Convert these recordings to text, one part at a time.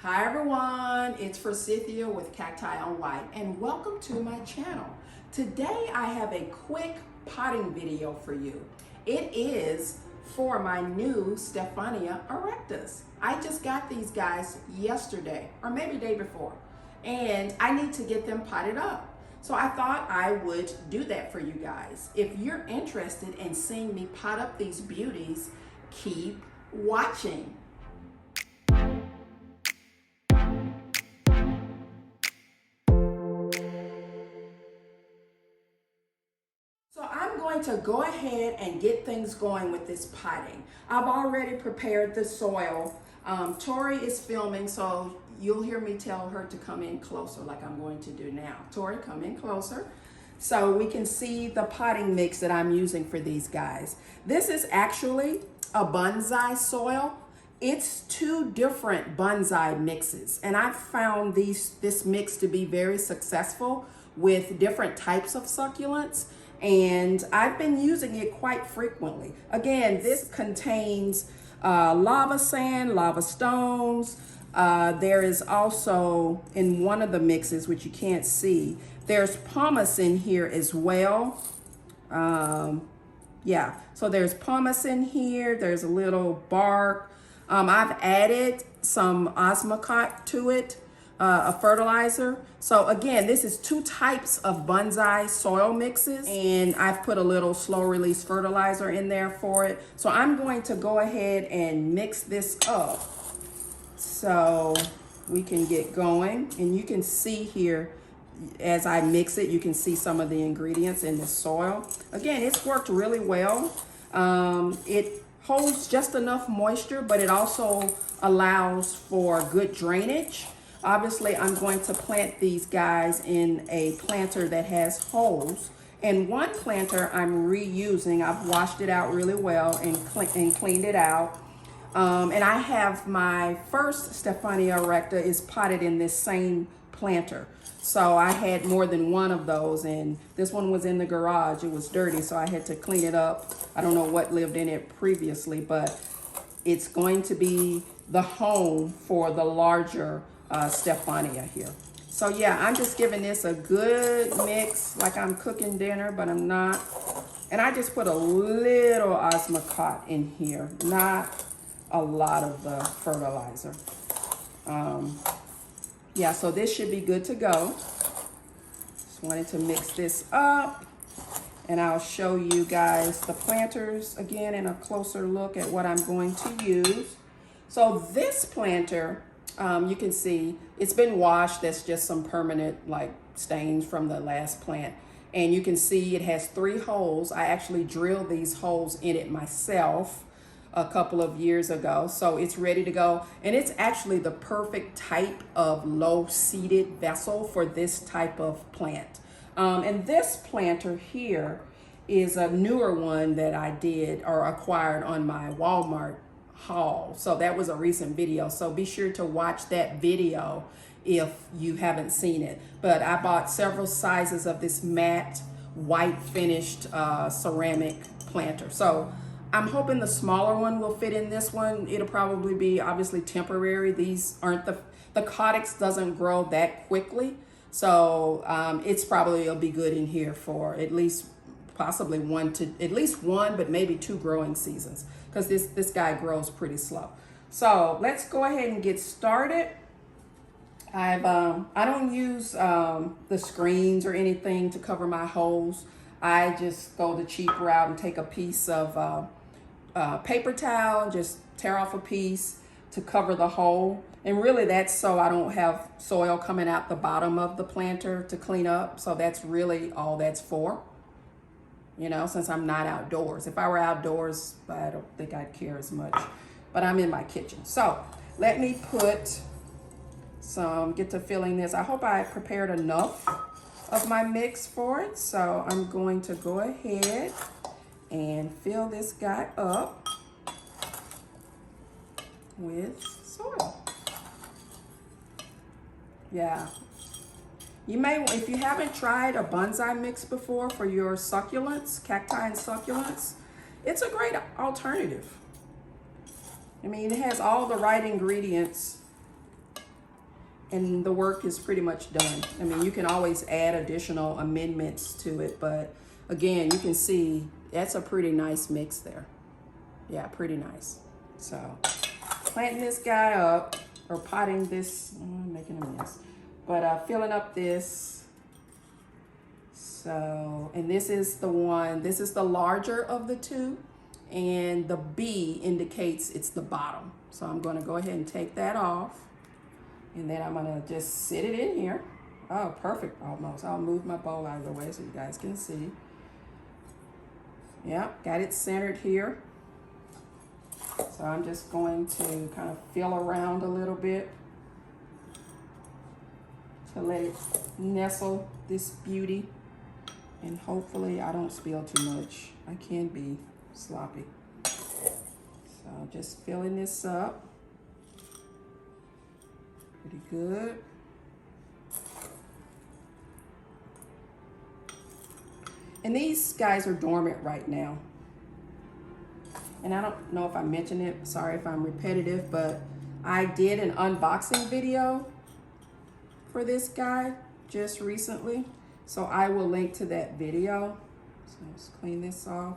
Hi everyone, it's Stephania with CactiOnWhite and welcome to my channel. Today I have a quick potting video for you. It is for my new Stephania Erectas. I just got these guys yesterday or maybe day before and I need to get them potted up. So I thought I would do that for you guys. If you're interested in seeing me pot up these beauties, keep watching. So I'm going to go ahead and get things going with this potting. I've already prepared the soil. Tori is filming, so you'll hear me tell her to come in closer like I'm going to do now. Tori, come in closer so we can see the potting mix that I'm using for these guys. This is actually a bonsai soil. It's two different bonsai mixes, and I've found this mix to be very successful with different types of succulents, and I've been using it quite frequently. Again, this contains lava sand, lava stones. There is also, in one of the mixes, which you can't see, there's pumice in here as well. Yeah, so there's pumice in here. There's a little bark. I've added some osmocote to it, a fertilizer. So again, this is two types of bonsai soil mixes, and I've put a little slow release fertilizer in there for it. So I'm going to go ahead and mix this up so we can get going. And you can see here, as I mix it, you can see some of the ingredients in the soil. Again, it's worked really well. It holds just enough moisture, but it also allows for good drainage. Obviously, I'm going to plant these guys in a planter that has holes. And one planter I'm reusing. I've washed it out really well and cleaned it out. And I have my first Stephania Erecta is potted in this same planter. So I had more than one of those, and this one was in the garage. It was dirty, so I had to clean it up. I don't know what lived in it previously, but it's going to be the home for the larger Stephania here. So yeah, I'm just giving this a good mix like I'm cooking dinner, but I'm not. And I just put a little osmocote in here, not a lot of the fertilizer. Yeah, so this should be good to go. Just wanted to mix this up, and I'll show you guys the planters again in a closer look at what I'm going to use. So this planter, you can see it's been washed. That's just some permanent like stains from the last plant. And you can see it has 3 holes. I actually drilled these holes in it myself a couple of years ago, so it's ready to go. And it's actually the perfect type of low seeded vessel for this type of plant. And this planter here is a newer one that I did or acquired on my Walmart haul. So that was a recent video, so be sure to watch that video if you haven't seen it. But I bought several sizes of this matte white finished ceramic planter. So I'm hoping the smaller one will fit in this one. It'll probably be obviously temporary. These aren't the Caudex doesn't grow that quickly. So it'll be good in here for at least possibly one, but maybe 2 growing seasons, because this guy grows pretty slow. So let's go ahead and get started. I don't use the screens or anything to cover my holes. I just go the cheap route and take a piece of paper towel and just tear off a piece to cover the hole. And really that's so I don't have soil coming out the bottom of the planter to clean up. So that's really all that's for, you know, since I'm not outdoors. If I were outdoors, I don't think I'd care as much, but I'm in my kitchen. So let me put get to filling this. I hope I prepared enough of my mix for it. So I'm going to go ahead and fill this guy up with soil. Yeah. You may, if you haven't tried a bonsai mix before for your succulents, cacti and succulents, it's a great alternative. I mean, it has all the right ingredients and the work is pretty much done. I mean, you can always add additional amendments to it, but again, you can see that's a pretty nice mix there. Yeah, pretty nice. So planting this guy up, or potting this, I'm making a mess, but filling up this. So, and this is the one, this is the larger of the two, and the B indicates it's the bottom. So I'm going to go ahead and take that off, and then I'm going to just sit it in here. Oh, perfect, almost. I'll move my bowl out of the way so you guys can see. Yeah, got it centered here. So I'm just going to kind of feel around a little bit to let it nestle, this beauty. And hopefully I don't spill too much. I can be sloppy. So just filling this up. Pretty good. And these guys are dormant right now. And I don't know if I mentioned it, sorry if I'm repetitive, but I did an unboxing video for this guy just recently. So I will link to that video. So let's clean this off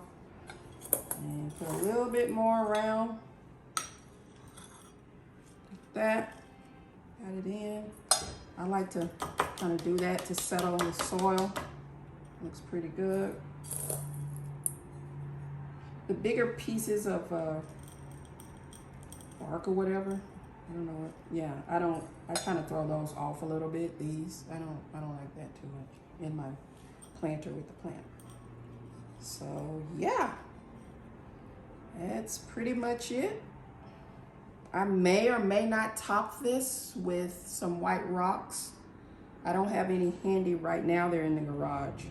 and put a little bit more around. Like that, got it in. I like to kind of do that to settle in the soil. Looks pretty good. The bigger pieces of bark or whatever, I don't know what, yeah, I kind of throw those off a little bit, these. I don't like that too much in my planter with the plant. So yeah, that's pretty much it. I may or may not top this with some white rocks. I don't have any handy right now, they're in the garage.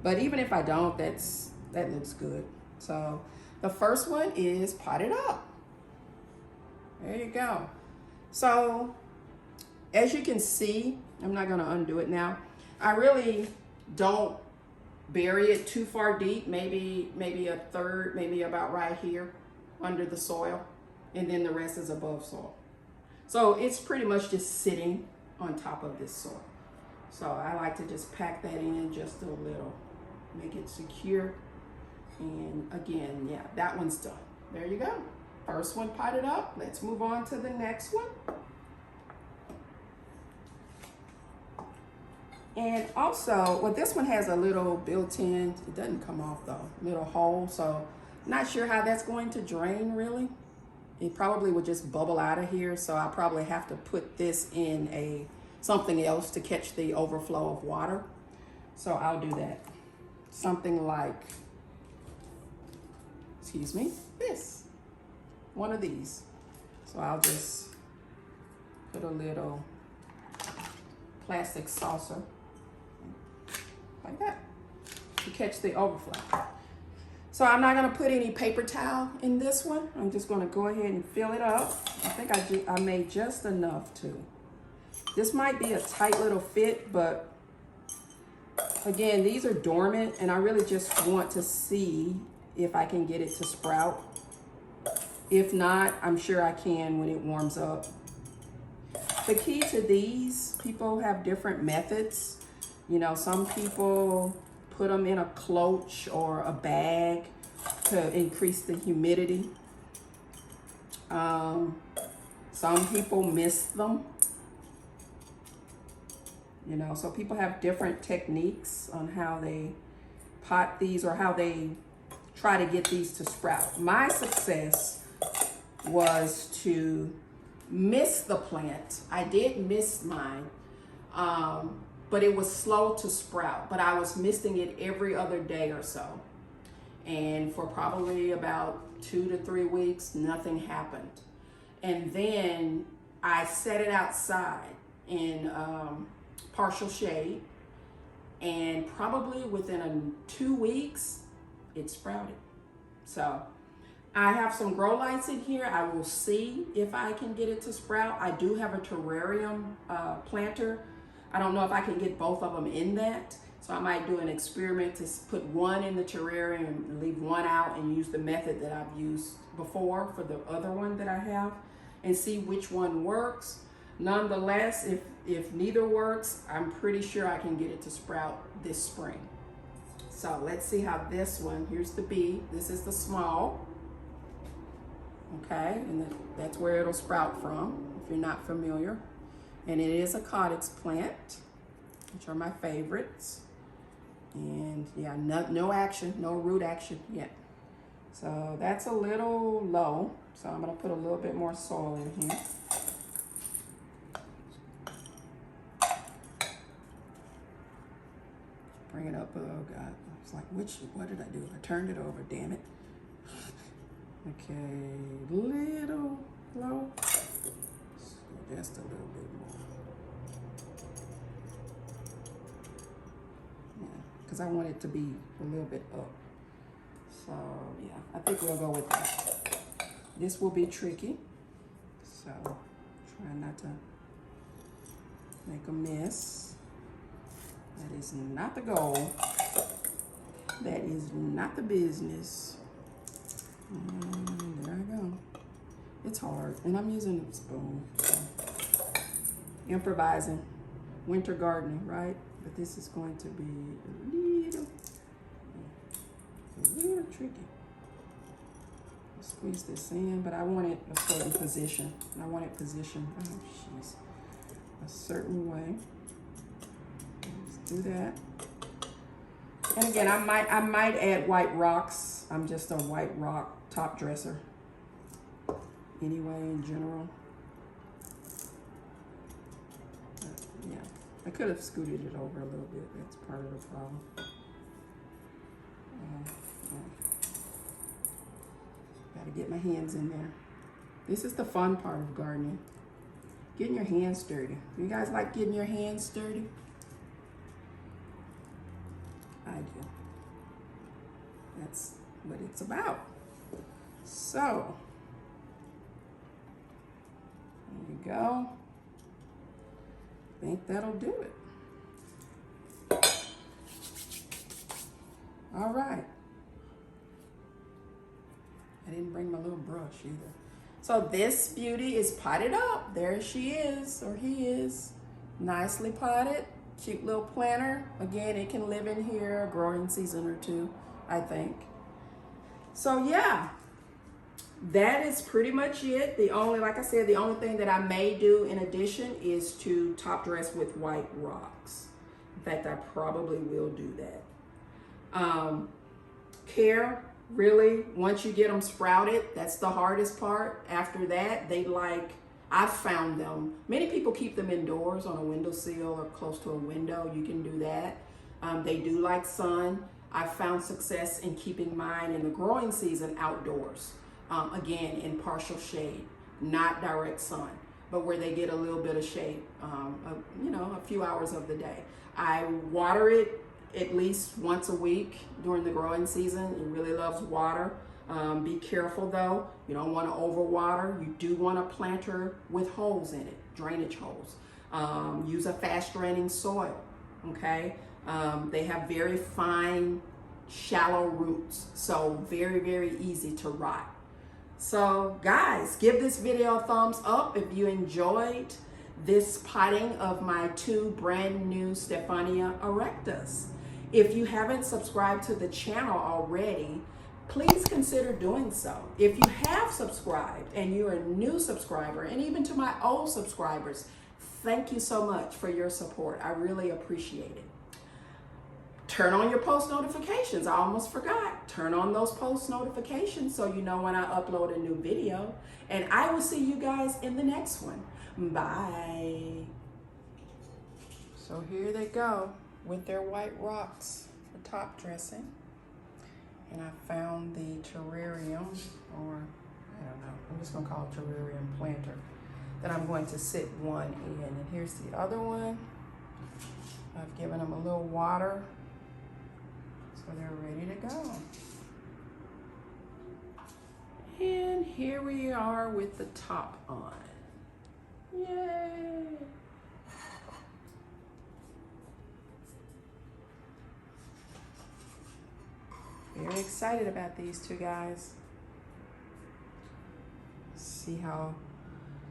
But even if I don't, that looks good. So the first one is potted up. There you go. So as you can see, I'm not gonna undo it now. I really don't bury it too far deep, maybe a third, maybe about right here under the soil, and then the rest is above soil. So it's pretty much just sitting on top of this soil. So I like to just pack that in just a little, make it secure. And again, yeah, that one's done. There you go. First one potted up. Let's move on to the next one. And also, well, this one has a little built-in, it doesn't come off though, little hole. So not sure how that's going to drain really. It probably would just bubble out of here. So I'll probably have to put this in something else to catch the overflow of water. So I'll do that. Something like, excuse me, this, one of these. So I'll just put a little plastic saucer like that to catch the overflow. So I'm not gonna put any paper towel in this one. I'm just gonna go ahead and fill it up. I think I made just enough to. This might be a tight little fit, but again, these are dormant and I really just want to see if I can get it to sprout. If not, I'm sure I can when it warms up. The key to these, people have different methods. You know, some people put them in a cloche or a bag to increase the humidity. Some people mist them. You know, so people have different techniques on how they pot these or how they try to get these to sprout. My success was to mist the plant. I did mist mine, but it was slow to sprout. But I was misting it every other day or so. And for probably about 2 to 3 weeks, nothing happened. And then I set it outside in partial shade, and probably within 2 weeks, it sprouted. So I have some grow lights in here. I will see if I can get it to sprout. I do have a terrarium planter. I don't know if I can get both of them in that. So I might do an experiment to put one in the terrarium and leave one out and use the method that I've used before for the other one that I have and see which one works. Nonetheless, if neither works, I'm pretty sure I can get it to sprout this spring. So let's see how this one, here's the B, this is the small, okay, and that's where it'll sprout from, if you're not familiar. And it is a Caudex plant, which are my favorites. And yeah, no action, no root action yet. So that's a little low, so I'm gonna put a little bit more soil in here. Bring it up, oh God. It's like, what did I do? I turned it over, damn it. Okay, little low. So just a little bit more. Yeah, because I want it to be a little bit up. So yeah, I think we'll go with that. This will be tricky. So try not to make a mess. That is not the goal. That is not the business. And there I go. It's hard, and I'm using a spoon. So. Improvising, winter gardening, right? But this is going to be a little tricky. I'll squeeze this in, but I want it a certain position. I want it positioned, oh jeez, a certain way. Let's do that. And again, I might add white rocks. I'm just a white rock top dresser. Anyway, in general. Yeah, I could have scooted it over a little bit. That's part of the problem. Gotta get my hands in there. This is the fun part of gardening. Getting your hands dirty. You guys like getting your hands dirty? I do. That's what it's about. So, there you go. I think that'll do it. All right. I didn't bring my little brush either. So this beauty is potted up. There she is, or he is. Nicely potted. Cute little planter. Again, it can live in here a growing season or two, I think. So yeah, that is pretty much it. The only, like I said, the only thing that I may do in addition is to top dress with white rocks. In fact, I probably will do that. Care, really, once you get them sprouted, that's the hardest part. After that, I've found them. Many people keep them indoors on a windowsill or close to a window. You can do that. They do like sun. I've found success in keeping mine in the growing season outdoors. Again, in partial shade, not direct sun, but where they get a little bit of shade, a few hours of the day. I water it at least once a week during the growing season. It really loves water. Be careful though, you don't want to overwater. You do want a planter with holes in it, drainage holes. Use a fast draining soil, okay? They have very fine, shallow roots, so very, very easy to rot. So guys, give this video a thumbs up if you enjoyed this potting of my 2 brand new Stephania Erectas. If you haven't subscribed to the channel already, please consider doing so. If you have subscribed and you're a new subscriber, and even to my old subscribers, thank you so much for your support. I really appreciate it. Turn on your post notifications. I almost forgot. Turn on those post notifications so you know when I upload a new video. And I will see you guys in the next one. Bye. So here they go with their white rocks for top dressing. And I found the terrarium, or I don't know, I'm just gonna call it terrarium planter, that I'm going to sit one in. And here's the other one. I've given them a little water, so they're ready to go. And here we are with the top on. Yay! Very excited about these 2 guys. See how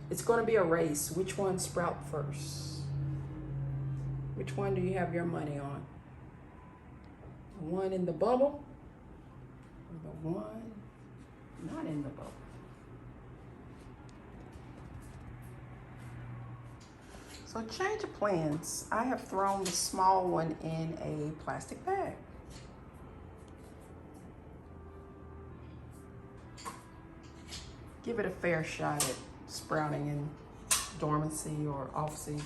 It's going to be a race. Which one sprout first? Which one do you have your money on? The one in the bubble? Or the one not in the bubble? So change of plans. I have thrown the small one in a plastic bag. Give it a fair shot at sprouting in dormancy or off season.